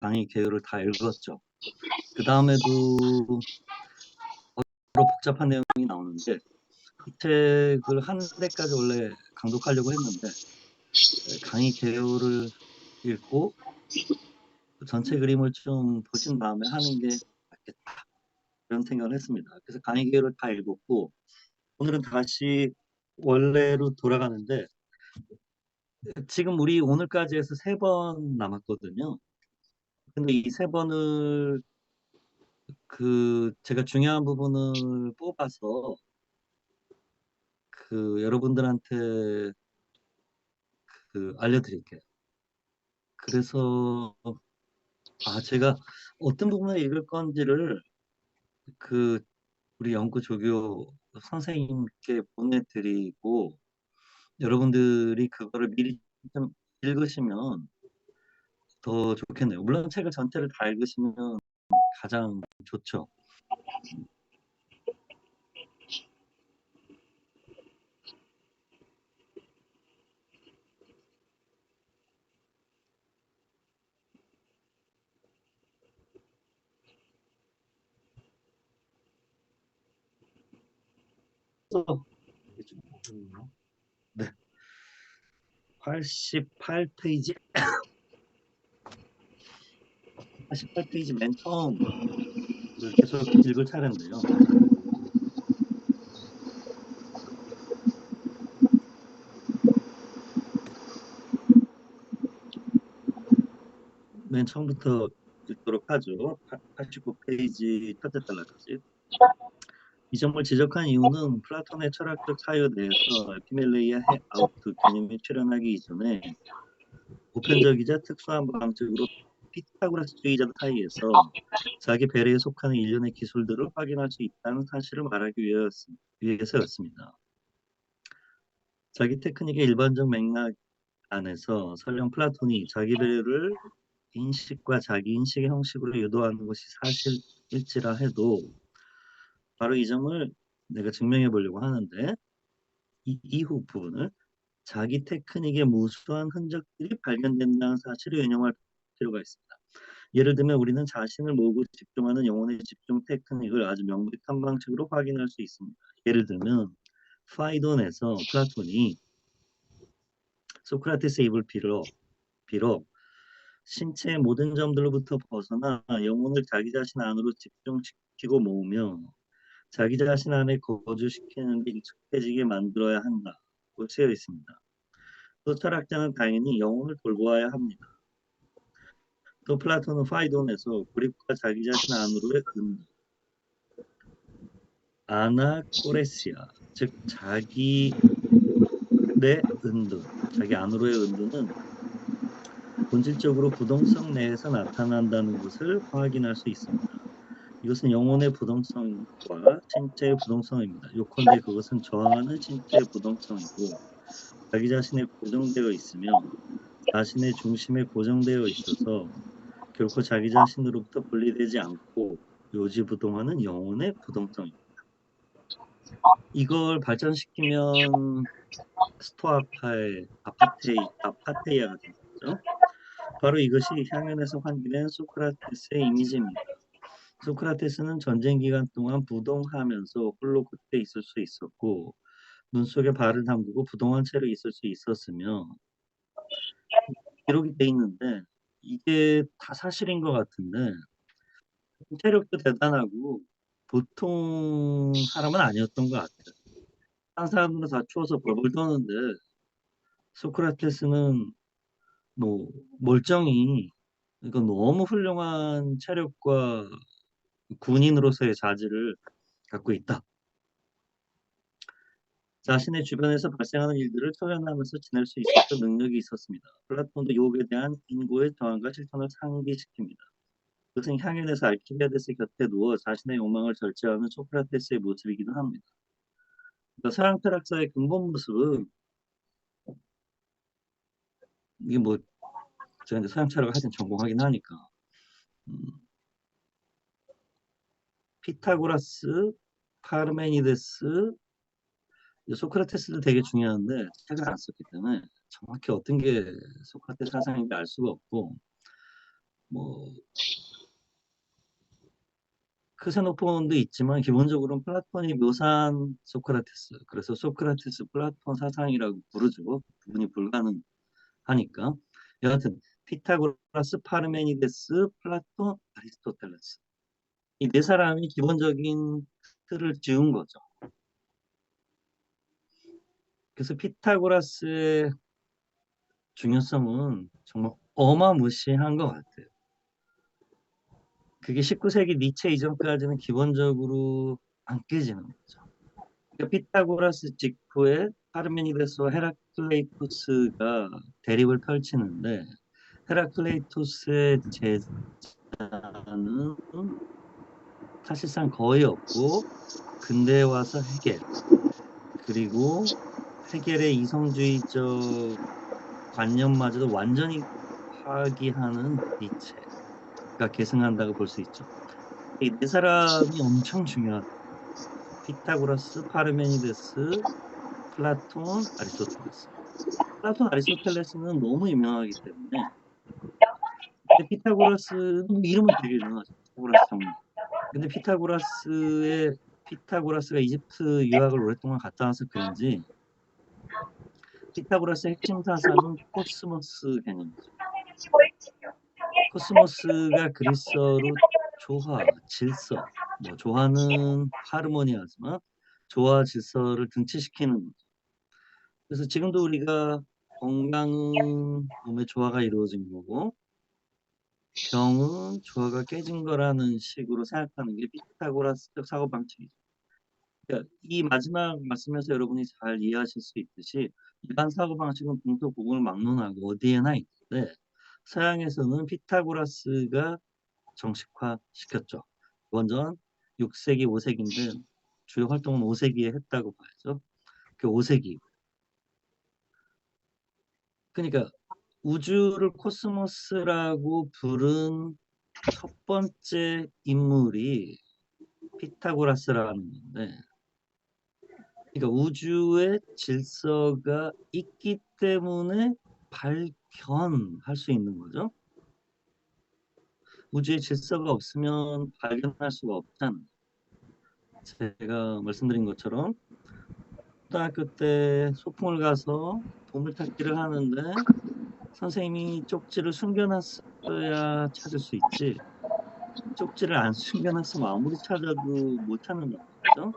강의 개요를 다 읽었죠. 그 다음에도 여러 복잡한 내용이 나오는데 이 책을 한 대까지 원래 강독하려고 했는데 강의 개요를 읽고 전체 그림을 좀 보신 다음에 하는 게 맞겠다 이런 생각을 했습니다. 그래서 강의 개요를 다 읽었고 오늘은 다시 원래로 돌아가는데 지금 우리 오늘까지 해서 3번 남았거든요. 근데 이 3번을 제가 중요한 부분을 뽑아서 여러분들한테 알려드릴게요. 그래서 제가 어떤 부분을 읽을 건지를 우리 연구 조교 선생님께 보내드리고 여러분들이 그거를 미리 좀 읽으시면 더 좋겠네요. 물론 책을 전체를 다 읽으시면 가장 좋죠. 네, 88페이지 88페이지 맨 처음을 계속 읽을 차례인데요. 맨 처음부터 읽도록 하죠. 89페이지 첫째 달라까지. 이 점을 지적한 이유는 플라톤의 철학적 사유 내에서 에피멜레이아 아우트 개념이 출현하기 이전에 보편적이자 특수한 방식으로 피타고라스주의자 사이에서 자기 배려에 속하는 일련의 기술들을 확인할 수 있다는 사실을 말하기 위해서였습니다. 자기 테크닉의 일반적 맥락 안에서 설령 플라톤이 자기 배려를 인식과 자기 인식의 형식으로 유도하는 것이 사실일지라 해도 바로 이 점을 내가 증명해 보려고 하는데 이 이후 부분을 자기 테크닉의 무수한 흔적들이 발견된다는 사실을 인용할 필요가 있습니다. 예를 들면 우리는 자신을 모으고 집중하는 영혼의 집중 테크닉을 아주 명백한 방식으로 확인할 수 있습니다. 예를 들면 파이돈에서 플라톤이 소크라테스의 입을 빌어 신체의 모든 점들로부터 벗어나 영혼을 자기 자신 안으로 집중시키고 모으며 자기 자신 안에 거주시키는 데 익숙해지게 만들어야 한다고 쓰여 있습니다. 또 철학자는 당연히 영혼을 돌보아야 합니다. 또 플라톤은 파이돈에서 고립과 자기 자신 안으로의 아나코레시아, 즉 자기 내 은둔, 자기 안으로의 은둔은 본질적으로 부동성 내에서 나타난다는 것을 확인할 수 있습니다. 이것은 영혼의 부동성과 신체의 부동성입니다. 요컨대 그것은 저항하는 신체의 부동성이고 자기 자신에 고정되어 있으며 자신의 중심에 고정되어 있어서 결코 자기 자신으로부터 분리되지 않고 요지부동하는 영혼의 부동성입니다. 이걸 발전시키면 스토아파의 아파테이아가 되죠. 바로 이것이 향연에서 환기된 소크라테스의 이미지입니다. 소크라테스는 전쟁 기간 동안 부동하면서 홀로 그때 있을 수 있었고 눈 속에 발을 담그고 부동한 채로 있을 수 있었으며 기록이 돼 있는데 이게 다 사실인 것 같은데 체력도 대단하고 보통 사람은 아니었던 것 같아요. 한 사람들은 다 추워서 벌벌 떠는데 소크라테스는 뭐 멀쩡히 그러니까 너무 훌륭한 체력과 군인으로서의 자질을 갖고 있다. 자신의 주변에서 발생하는 일들을 초연하면서 지낼 수 있었던 능력이 있었습니다. 플라톤도 유혹에 대한 인고의 저항과 실천을 상기시킵니다. 그것은 향연에서 알키메데스 곁에 누워 자신의 욕망을 절제하는 소크라테스의 모습이기도 합니다. 그러니까 서양 철학사의 근본 모습은 이게 뭐 제가 이제 서양 철학을 하여튼 전공하긴 하니까 피타고라스, 파르메니데스, 소크라테스도 되게 중요한데 책을 안 썼기 때문에 정확히 어떤 게 소크라테스 사상인지 알 수가 없고 뭐 크세노폰도 있지만 기본적으로는 플라톤이 묘사한 소크라테스. 그래서 소크라테스 플라톤 사상이라고 부르죠. 구분이 불가능하니까. 여하튼 피타고라스, 파르메니데스, 플라톤, 아리스토텔레스. 이 네 사람이 기본적인 틀을 지은 거죠. 그래서 피타고라스의 중요성은 정말 어마무시한 것 같아요. 그게 19세기 니체 이전까지는 기본적으로 안 깨지는 거죠. 그러니까 피타고라스 직후에 파르메니데스와 헤라클레이토스가 대립을 펼치는데 헤라클레이토스의 제자는 사실상 거의 없고 근대에 와서 헤겔 그리고 헤겔의 이성주의적 관념마저도 완전히 파기하는 니체가 계승한다고 볼 수 있죠. 이 네 사람이 엄청 중요하다. 피타고라스, 파르메니데스, 플라톤, 아리스토텔레스. 플라톤, 아리스토텔레스는 너무 유명하기 때문에 근데 피타고라스는 이름은 되게 유명하죠. 피타고라스 정리. 근데 피타고라스가 이집트 유학을 오랫동안 갔다 와서 그런지 피타고라스의 핵심 사상은 코스모스 개념이죠. 코스모스가 그리스어로 조화, 질서, 뭐 조화는 하르모니아지만 조화, 질서를 등치시키는 거죠. 그래서 지금도 우리가 건강은 몸의 조화가 이루어진 거고 병은 조화가 깨진 거라는 식으로 생각하는 게 피타고라스적 사고 방식이죠. 그러니까 이 마지막 말씀에서 여러분이 잘 이해하실 수 있듯이 이러한 사고 방식은 동서고금을 막론하고 어디에나 있는데 서양에서는 피타고라스가 정식화시켰죠. 원전 6세기, 5세기인데 주요 활동은 5세기에 했다고 봐야죠. 그 5세기. 그러니까 우주를 코스모스라고 부른 첫 번째 인물이 피타고라스라는 건데, 그러니까 우주의 질서가 있기 때문에 발견할 수 있는 거죠. 우주의 질서가 없으면 발견할 수가 없잖아요. 제가 말씀드린 것처럼 초등학교 때 소풍을 가서 보물찾기를 하는데 선생님이 쪽지를 숨겨놨어야 찾을 수 있지. 쪽지를 안 숨겨놨으면 아무리 찾아도 못 찾는단 말이죠.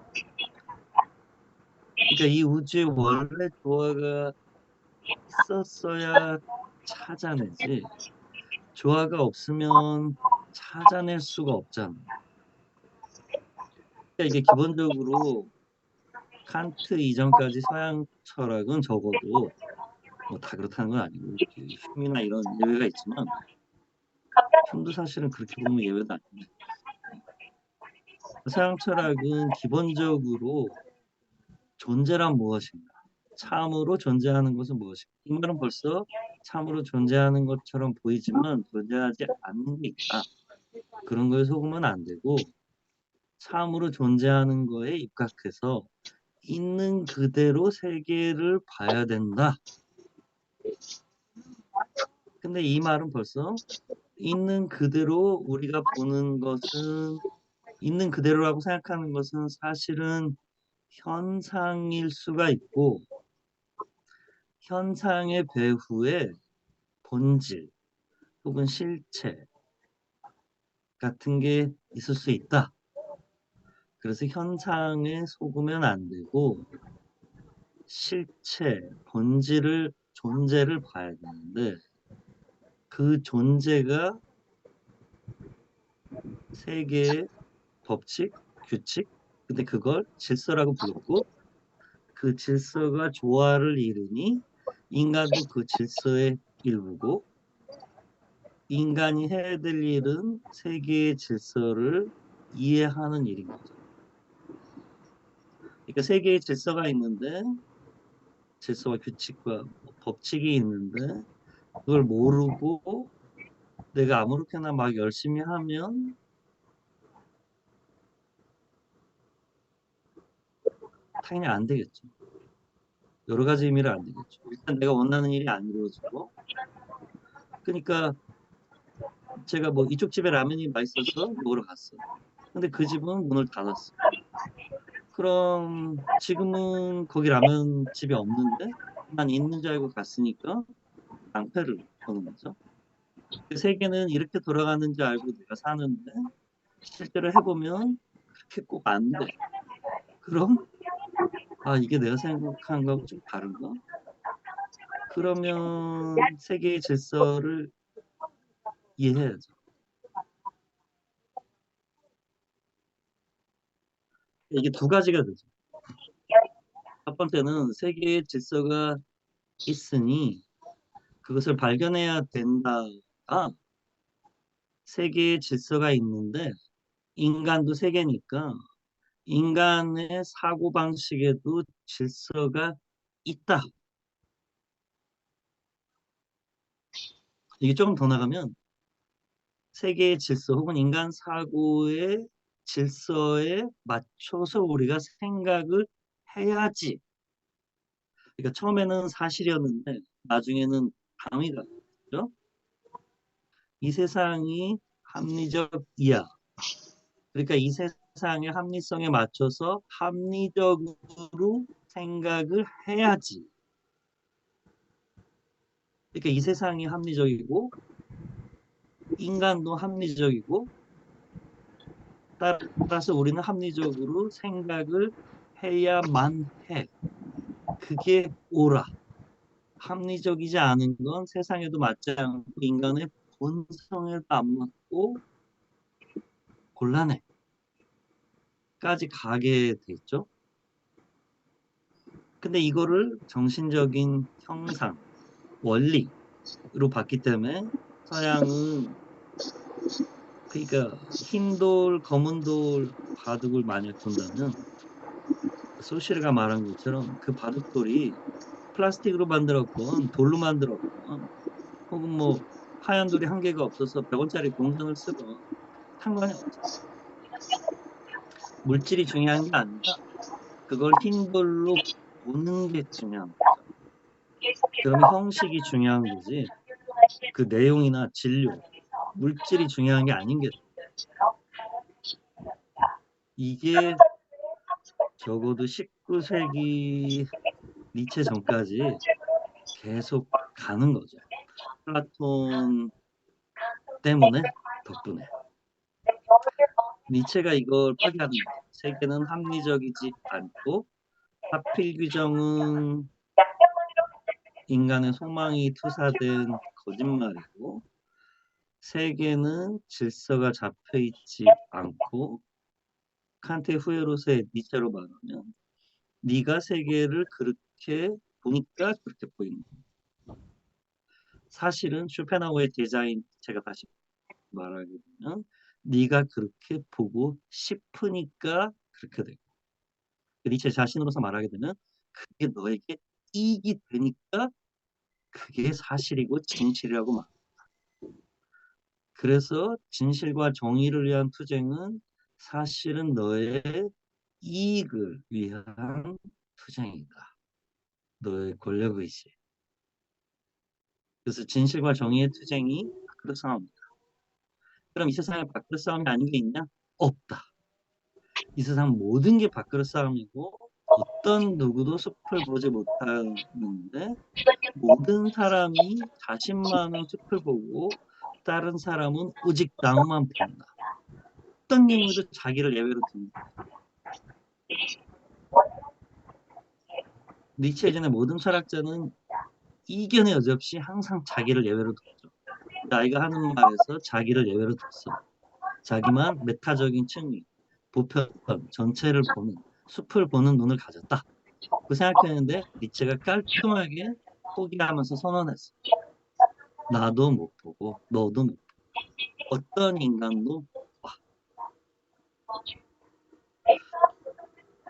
그러니까 이 우주의 원래 조화가 있었어야 찾아내지. 조화가 없으면 찾아낼 수가 없잖아. 그러니까 이게 기본적으로 칸트 이전까지 서양 철학은 적어도 뭐 다 그렇다는 건 아니고 흉이나 이런 예외가 있지만 흉도 사실은 그렇게 보면 예외도 아닌데 서양 철학은 기본적으로 존재란 무엇인가? 참으로 존재하는 것은 무엇인가? 이 말은 벌써 참으로 존재하는 것처럼 보이지만 존재하지 않는 게 있다. 그런 거에 속으면 안 되고 참으로 존재하는 거에 입각해서 있는 그대로 세계를 봐야 된다. 근데 이 말은 벌써 있는 그대로 우리가 보는 것은 있는 그대로라고 생각하는 것은 사실은 현상일 수가 있고 현상의 배후에 본질 혹은 실체 같은 게 있을 수 있다. 그래서 현상에 속으면 안 되고 실체, 본질을 존재를 봐야 되는데 그 존재가 세계의 법칙, 규칙, 근데 그걸 질서라고 불렀고 그 질서가 조화를 이루니 인간도 그 질서의 일부고 인간이 해야 될 일은 세계의 질서를 이해하는 일인 거죠. 그러니까 세계의 질서가 있는데 질서와 규칙과 법칙이 있는데 그걸 모르고 내가 아무렇게나 막 열심히 하면 당연히 안 되겠죠. 여러 가지 의미로 안 되겠죠. 일단 내가 원하는 일이 안 이루어지고 그러니까 제가 뭐 이쪽 집에 라면이 맛있어서 먹으러 갔어. 근데 그 집은 문을 닫았어. 그럼 지금은 거기 라면 집이 없는데 난 있는 줄 알고 갔으니까 낭패를 보는 거죠. 그 세계는 이렇게 돌아가는 줄 알고 내가 사는데 실제로 해보면 그렇게 꼭 안 돼. 그럼 이게 내가 생각한 거하고 좀 다른가? 그러면 세계의 질서를 이해해야죠. 이게 두 가지가 되죠. 첫 번째는 세계의 질서가 있으니 그것을 발견해야 된다가 세계의 질서가 있는데 인간도 세계니까 인간의 사고방식에도 질서가 있다. 이게 조금 더 나가면 세계의 질서 혹은 인간 사고의 질서에 맞춰서 우리가 생각을 해야지. 그러니까 처음에는 사실이었는데 나중에는 당위가 됐죠. 이 세상이 합리적이야. 그러니까 이 세상의 합리성에 맞춰서 합리적으로 생각을 해야지. 그러니까 이 세상이 합리적이고 인간도 합리적이고 따라서 우리는 합리적으로 생각을 해야만 해. 그게 옳아. 합리적이지 않은 건 세상에도 맞지 않고 인간의 본성에도 안 맞고 곤란해. 까지 가게 됐죠. 근데 이거를 정신적인 형상, 원리로 봤기 때문에 서양은 그러니까 흰 돌, 검은 돌 바둑을 만약 둔다면 소시르가 말한 것처럼 그 바둑돌이 플라스틱으로 만들었건 돌로 만들었건 혹은 뭐 하얀 돌이 한 개가 없어서 100원짜리 동전을 쓰건 상관이 없죠. 물질이 중요한 게 아니라 그걸 흰 돌로 보는 게 중요한 거죠. 그러면 형식이 중요한 거지 그 내용이나 진료, 물질이 중요한 게 아닌 게 이게 적어도 19세기 니체 전까지 계속 가는 거죠. 플라톤 때문에 덕분에 니체가 이걸 파괴하는 거죠. 세계는 합리적이지 않고 하필 규정은 인간의 소망이 투사된 거짓말이고 세계는 질서가 잡혀 있지 않고 칸트의 후예로서의 니체로 말하면 네가 세계를 그렇게 보니까 그렇게 보이는 거야. 사실은 쇼펜하우어의 디자인 제가 다시 말하게 되면 네가 그렇게 보고 싶으니까 그렇게 되고 니체 자신으로서 말하게 되면 그게 너에게 이익이 되니까 그게 사실이고 진실이라고 말. 그래서 진실과 정의를 위한 투쟁은 사실은 너의 이익을 위한 투쟁이다. 너의 권력의식. 그래서 진실과 정의의 투쟁이 밖으로 싸움이다. 그럼 이 세상에 밖으로 싸움이 아닌 게 있냐? 없다. 이 세상 모든 게 밖으로 싸움이고 어떤 누구도 숲을 보지 못하는데 모든 사람이 자신만의 숲을 보고 다른 사람은 오직 나무만 본다. 어떤 경우에도 자기를 예외로 둔다. 니체 예전에 모든 철학자는 이견의 여지없이 항상 자기를 예외로 뒀죠. 자기가 하는 말에서 자기를 예외로 뒀어. 자기만 메타적인 층위, 보편, 전체를 보는, 숲을 보는 눈을 가졌다. 그 생각했는데 니체가 깔끔하게 포기하면서 선언했어. 나도 못 보고 너도 못 보고 어떤 인간도 봐.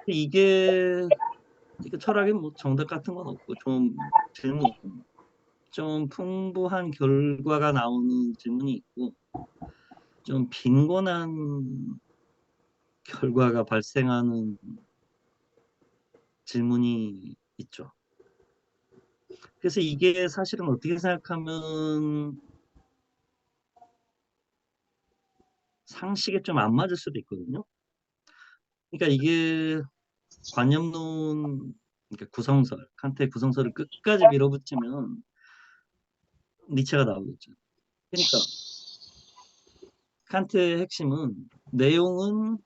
이게 철학에 뭐 정답 같은 건 없고 좀 질문 좀 풍부한 결과가 나오는 질문이 있고 좀 빈곤한 결과가 발생하는 질문이 있죠. 그래서 이게 사실은 어떻게 생각하면 상식에 좀 안 맞을 수도 있거든요. 그러니까 이게 관념론, 그러니까 구성설, 칸트의 구성설을 끝까지 밀어붙이면 니체가 나오겠죠. 그러니까 칸트의 핵심은 내용은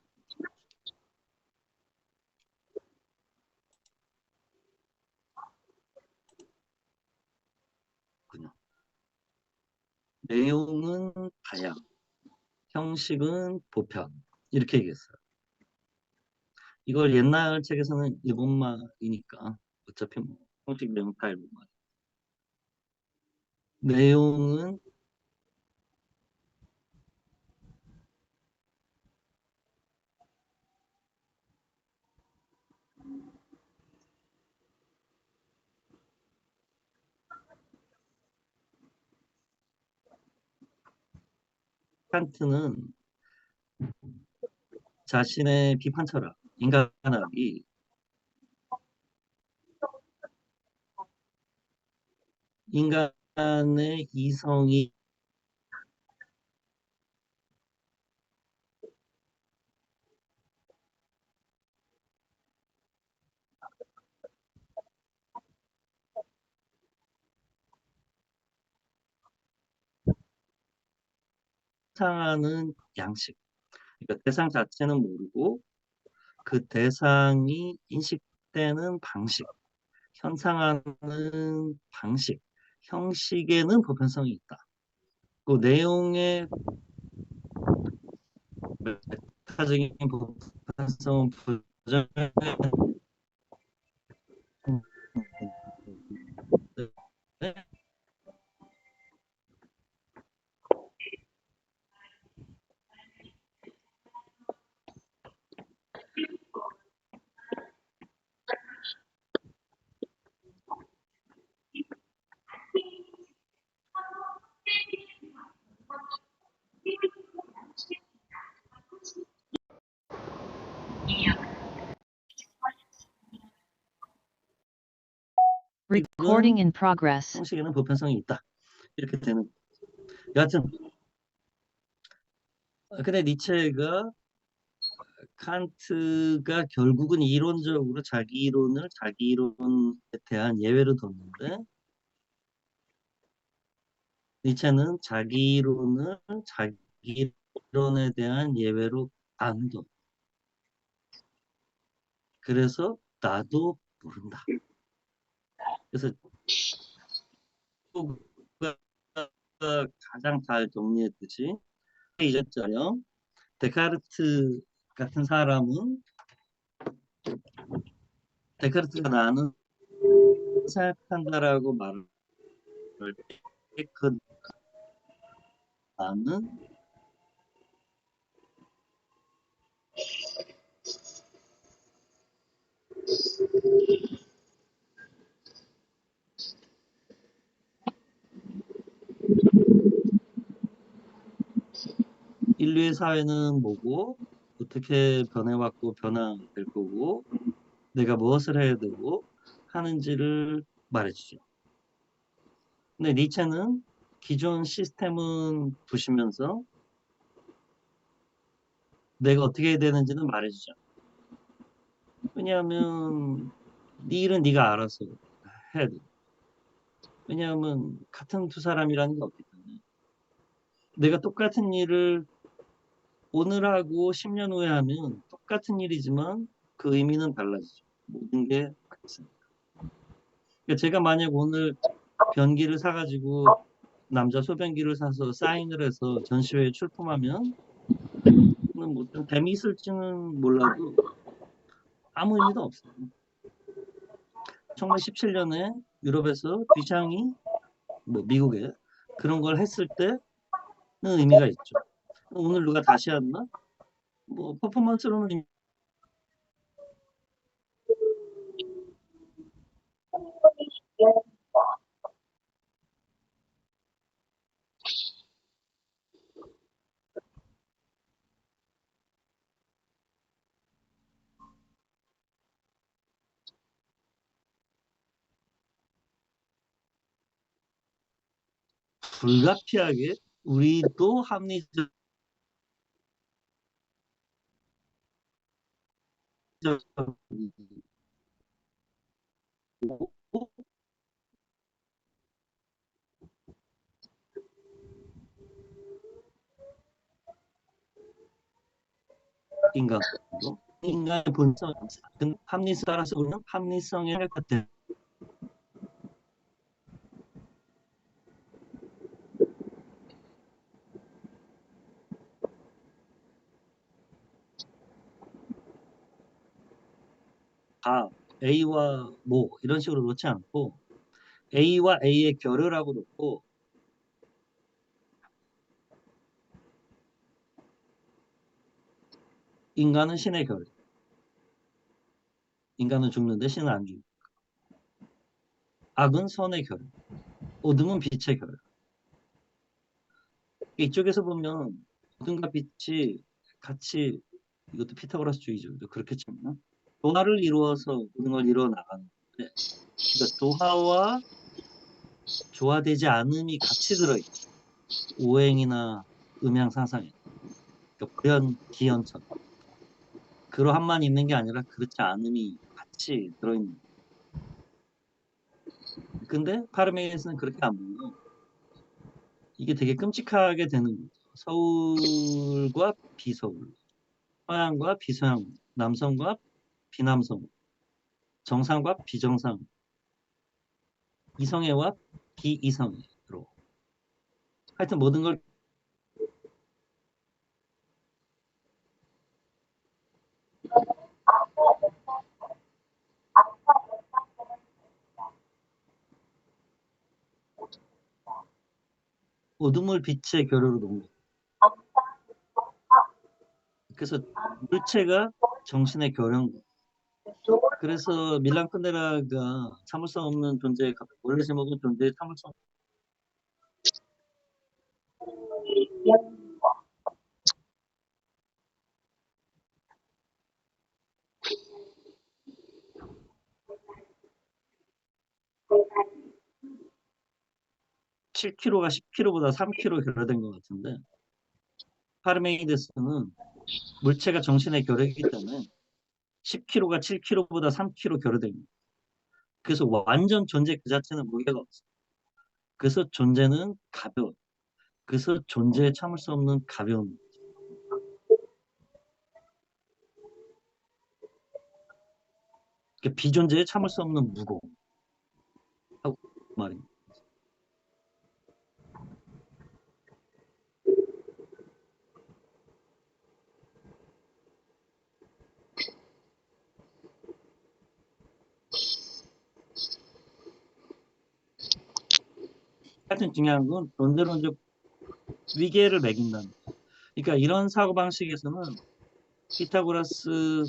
그냥 내용은 다양, 형식은 보편 이렇게 얘기했어요. 이걸 옛날 책에서는 일본말이니까 어차피 뭐 형식 내용 다 일본말. 내용은 칸트는 자신의 비판 철학, 인간학이 인간의 이성이 상하는 양식, 그러니까 대상 자체는 모르고 그 대상이 인식되는 방식, 현상하는 방식, 형식에는 보편성이 있다. 그 내용의 메타적인 보편성은 부정해 Recording in progress. 형식에는 보편성이 있다. 이렇게 되는. 여하튼 근데 니체가 칸트가 결국은 이론적으로 자기 이론을 자기 이론에 대한 예외로 뒀는데 니체는 자기 이론을 자기 이론에 대한 예외로 안 둬. 그래서 나도 모른다. 그래서 가장 잘 정리했듯이 이전처럼 데카르트 같은 사람은 데카르트가 나는 생각한다라고 말을 그 나는 인류의 사회는 뭐고 어떻게 변해왔고 변화될 거고 내가 무엇을 해야 되고 하는지를 말해주죠. 근데 니체는 기존 시스템은 부시면서 내가 어떻게 해야 되는지는 말해주죠. 왜냐하면 네 일은 네가 알아서 해야 돼. 왜냐하면 같은 두 사람이라는 게 없기 때문에 내가 똑같은 일을 오늘 하고 10년 후에 하면 똑같은 일이지만 그 의미는 달라지죠. 모든 게 바뀌었습니다. 그러니까 제가 만약 오늘 변기를 사가지고 남자 소변기를 사서 사인을 해서 전시회에 출품하면 뭐좀 재미있을지는 몰라도 아무 의미도 없어요. 1917년에 유럽에서 뒤샹이 뭐 미국에 그런 걸 했을 때는 의미가 있죠. 오늘 누가 다시 한다? 뭐 퍼포먼스로는 불가피하게 우리도 합리적 인간 인간의 본성 합리성 따라서 보면 합리성의 같은 다 A와 뭐 이런 식으로 놓지 않고 A와 A의 결을하고 놓고 인간은 신의 결, 인간은 죽는데 신은 안 죽고 악은 선의 결, 어둠은 빛의 결. 이쪽에서 보면 어둠과 빛이 같이 이것도 피타고라스주의죠. 그렇게 치면 조화를 이루어서 모든 걸 이루어 나가는데 그러니까 조화와 조화되지 않음이 같이 들어있죠. 오행이나 음양 상상에 그러니까 불연 기연처럼 그러함만 있는 게 아니라 그렇지 않음이 같이 들어있는 거예요. 근데 파르메이에서는 그렇게 안 보고 이게 되게 끔찍하게 되는 거죠. 서울과 비서울, 서양과 비서양, 남성과 비남성, 정상과 비정상, 이성애와 비이성애로 하여튼 모든 걸 어둠을 빛의 결으로 놓은 거예요. 그래서 물체가 정신의 결연 거예요. 그래서 밀란 쿤데라가 참을성 없는 존재의 원래 제목은 존재의 참을성 7kg가 10kg보다 3kg 결여된 것 같은데 파르메이데스는 물체가 정신의 결이기 때문에 10kg가 7kg보다 3kg 결여된 거예요. 그래서 완전 존재 그 자체는 무게가 없어요. 그래서 존재는 가벼워요. 그래서 존재에 참을 수 없는 가벼움. 그러니까 비존재에 참을 수 없는 무거움. 하고 말입니다. 하여튼 중요한 건 존재론적 위계를 매긴다는 거예요. 그러니까 이런 사고방식에서는 피타고라스,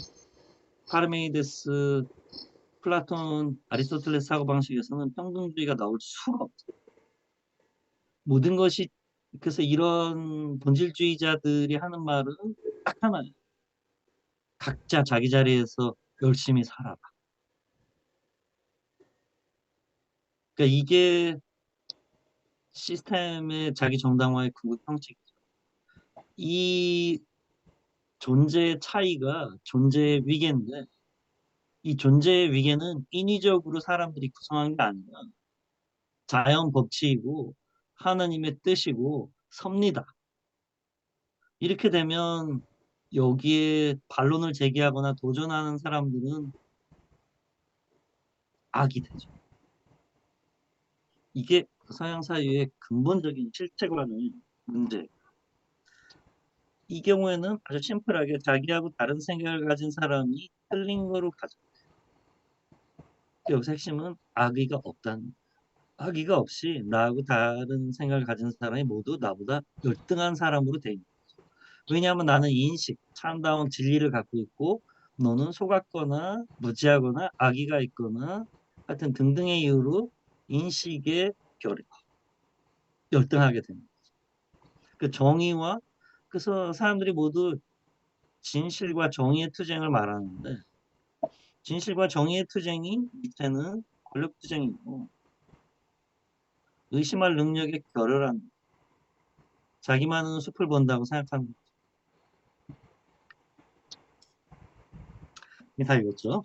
파르메이데스, 플라톤, 아리스토텔레스 사고방식에서는 평등주의가 나올 수가 없어요. 모든 것이 그래서 이런 본질주의자들이 하는 말은 딱 하나예요. 각자 자기 자리에서 열심히 살아라. 그러니까 이게 시스템의 자기 정당화의 궁극 형식이죠. 이 존재의 차이가 존재의 위계인데 이 존재의 위계는 인위적으로 사람들이 구성한 게 아니라 자연 법칙이고 하나님의 뜻이고 섭니다. 이렇게 되면 여기에 반론을 제기하거나 도전하는 사람들은 악이 되죠. 이게 서양 사회의 근본적인 실체관의 문제. 이 경우에는 아주 심플하게 자기하고 다른 생각을 가진 사람이 틀린 거로 가죠. 여기서 핵심은 악의가 없다는 악의가 없이 나하고 다른 생각을 가진 사람이 모두 나보다 열등한 사람으로 돼 있는 거죠. 왜냐하면 나는 인식, 참다운 진리를 갖고 있고 너는 속았거나 무지하거나 악의가 있거나 하여튼 등등의 이유로 인식의 결이 열등하게 됩니다. 그 정의와 그래서 사람들이 모두 진실과 정의의 투쟁을 말하는데 진실과 정의의 투쟁이 밑에는 권력 투쟁이고 의심할 능력의 결여란 자기만은 숲을 본다고 생각하는 거죠. 다 읽었죠?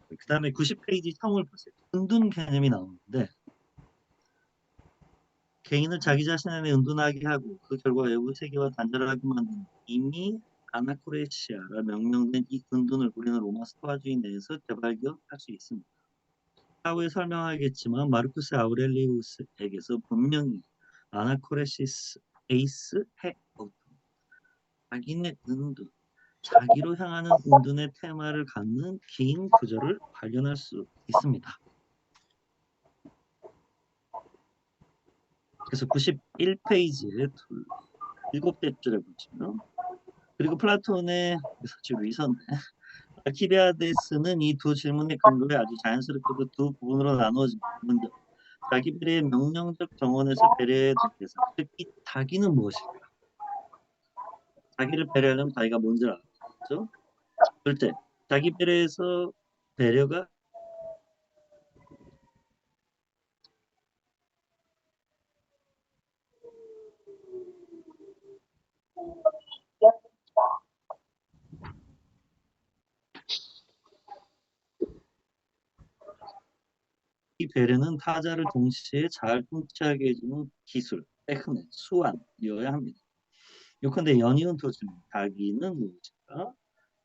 그 다음에 90페이지 처음을 보세요. 은둔 개념이 나오는데 개인을 자기 자신 안에 은둔하게 하고 그 결과 외부 세계와 단절하게 만드는 이미 아나코레시아라 명명된 이 은둔을 우리는 로마 스토아주의 내에서 재발견할 수 있습니다. 차후에 설명하겠지만 마르쿠스 아우렐리우스에게서 분명히 아나코레시스 에이스 헤어트 자기네 은둔 자기로 향하는 은둔의 테마를 갖는 긴 구절을 발견할 수 있습니다. 그래서 91페이지에 7째 줄에 보시면 그리고 플라톤의 사실 위선네 알키비아데스는 이 두 질문의 근거에 아주 자연스럽게도 두 부분으로 나누어집니다. 먼저 자기 배려의 명령적 정원에서 배려해야 될 대상 즉 이 자기는 무엇일까? 자기를 배려하려면 자기가 뭔지를 알았죠. 둘째, 자기 배려에서 배려가 이 배려는 타자를 동시에 잘 통치하게 해주는 기술, 테크닉, 수완이어야 합니다. 요컨대 연이은 토지는 자기는 무엇인가,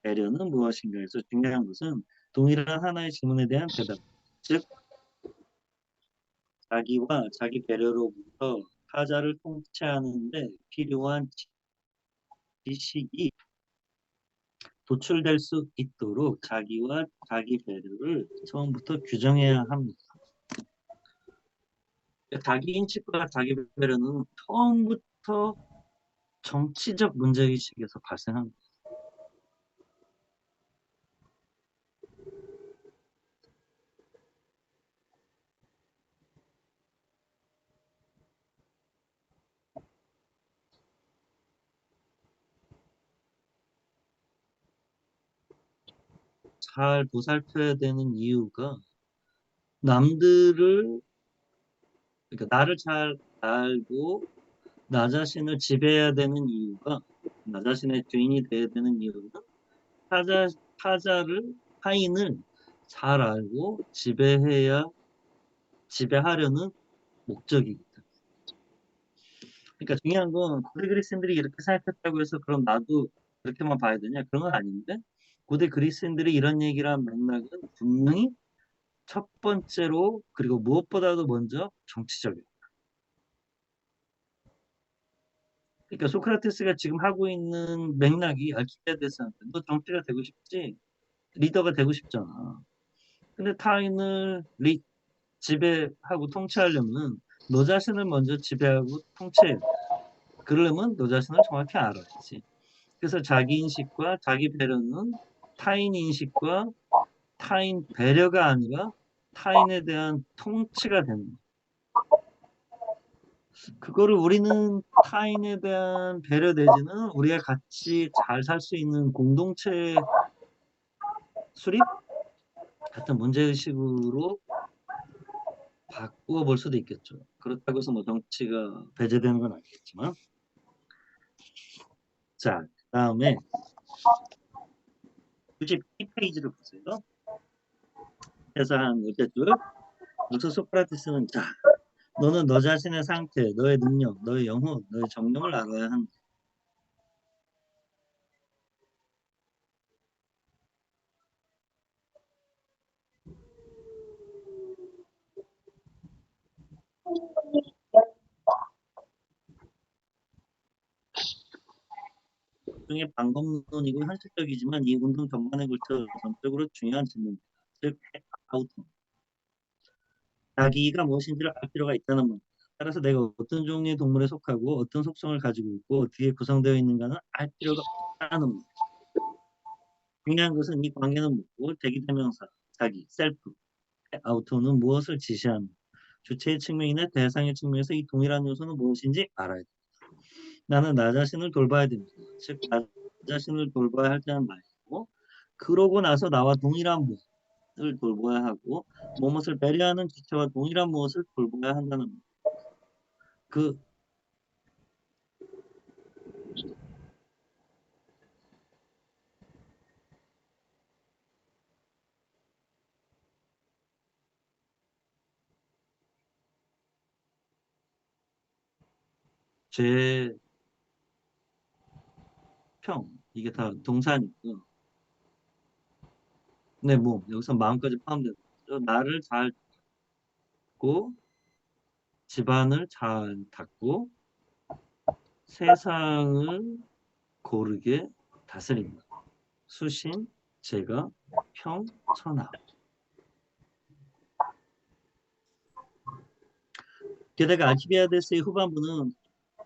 배려는 무엇인가에서 중요한 것은 동일한 하나의 질문에 대한 대답, 즉 자기와 자기 배려로부터 타자를 통치하는데 필요한 지식이 도출될 수 있도록 자기와 자기 배려를 처음부터 규정해야 합니다. 자기 인식과 자기 배려는 처음부터 정치적 문제의식에서 발생합니다. 잘 보살펴야 되는 이유가 남들을 그러니까 나를 잘 알고 나 자신을 지배해야 되는 이유가 나 자신의 주인이 돼야 되는 이유는 타자 타자를 타인을 잘 알고 지배하려는 목적이기 때문에. 그러니까 중요한 건 고대 그리스인들이 이렇게 생각했다고 해서 그럼 나도 그렇게만 봐야 되냐? 그런 건 아닌데 고대 그리스인들이 이런 얘기를 한 맥락은 분명히 첫 번째로 그리고 무엇보다도 먼저 정치적이에요. 그러니까 소크라테스가 지금 하고 있는 맥락이 알키비아데스한테 너 정치가 되고 싶지? 리더가 되고 싶잖아. 근데 타인을 지배하고 통치하려면 너 자신을 먼저 지배하고 통치해야 돼. 그러려면 너 자신을 정확히 알아야지. 그래서 자기 인식과 자기 배려는 타인 인식과 타인 배려가 아니라 타인에 대한 통치가 되는 거예요. 그거를 우리는 타인에 대한 배려 내지는 우리가 같이 잘 살 수 있는 공동체 수립 같은 문제의식으로 바꾸어 볼 수도 있겠죠. 그렇다고 해서 뭐 정치가 배제되는 건 아니겠지만. 자, 그 다음에 92페이지를 보세요. 그래서 한 어째 줄 여기서 소크라테스는 자, 너는 너 자신의 상태, 너의 능력, 너의 영혼, 너의 정령을 알아야 한다. 일종의 방법론이고 현실적이지만 이 운동 전반에 걸쳐 전적으로 중요한 질문입니다. 즉, 아우터. 자기가 무엇인지를 알 필요가 있다는 것. 따라서 내가 어떤 종류의 동물에 속하고 어떤 속성을 가지고 있고 어떻게 구성되어 있는가는 알 필요가 없다는 것. 중요한 것은 이 관계는 뭐고 대기대명사, 자기, 셀프, 아우터는 무엇을 지시하는 주체의 측면이나 대상의 측면에서 이 동일한 요소는 무엇인지 알아야 돼. 나는 나 자신을 돌봐야 됩니다. 즉, 나 자신을 돌봐야 할 때는 말이고 그러고 나서 나와 동일한 무엇을 돌봐야 하고 무엇을 배려하는 주체와 동일한 무엇을 돌봐야 한다는 것. 그 죄, 평 이게 다 동사니까 내 몸 여기서 마음까지 포함되는 거죠. 나를 잘 닦고 집안을 잘 닦고 세상을 고르게 다스린다. 수신, 제가, 평, 천하. 게다가 알키비아데스의 후반부는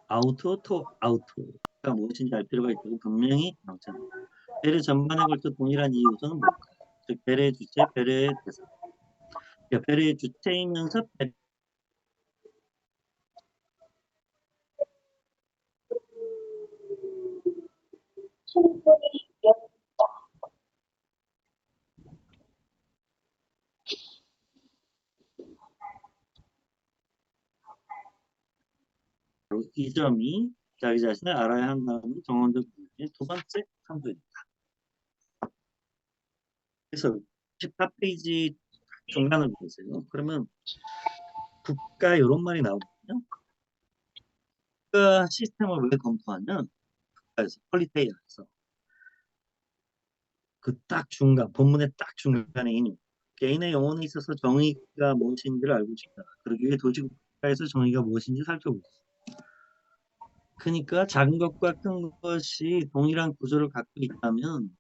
아우토 토 아우토가 무엇인지 알 필요가 있다고 분명히 명시합니다. 배려 전반에 걸쳐 동일한 이 요소는 뭘까요? 즉 배려의 주체, 배려의 대상. 그러니까 배려의 주체이면서 이 점이 자기 자신을 알아야 한다는 정원적 부분의 두 번째 참조입니다. 그래서 14페이지 중간을 보세요. 그러면 국가 이런 말이 나오거든요. 국가 시스템을 왜 검토하면 국가에서 퀄리테이에서 그 딱 중간 본문의 딱 중간에 있는 개인의 영혼에 있어서 정의가 무엇인지를 알고 싶다. 그러기 위해 도시국가에서 정의가 무엇인지 살펴보고 그러니까 작은 것과 큰 것이 동일한 구조를 갖고 있다면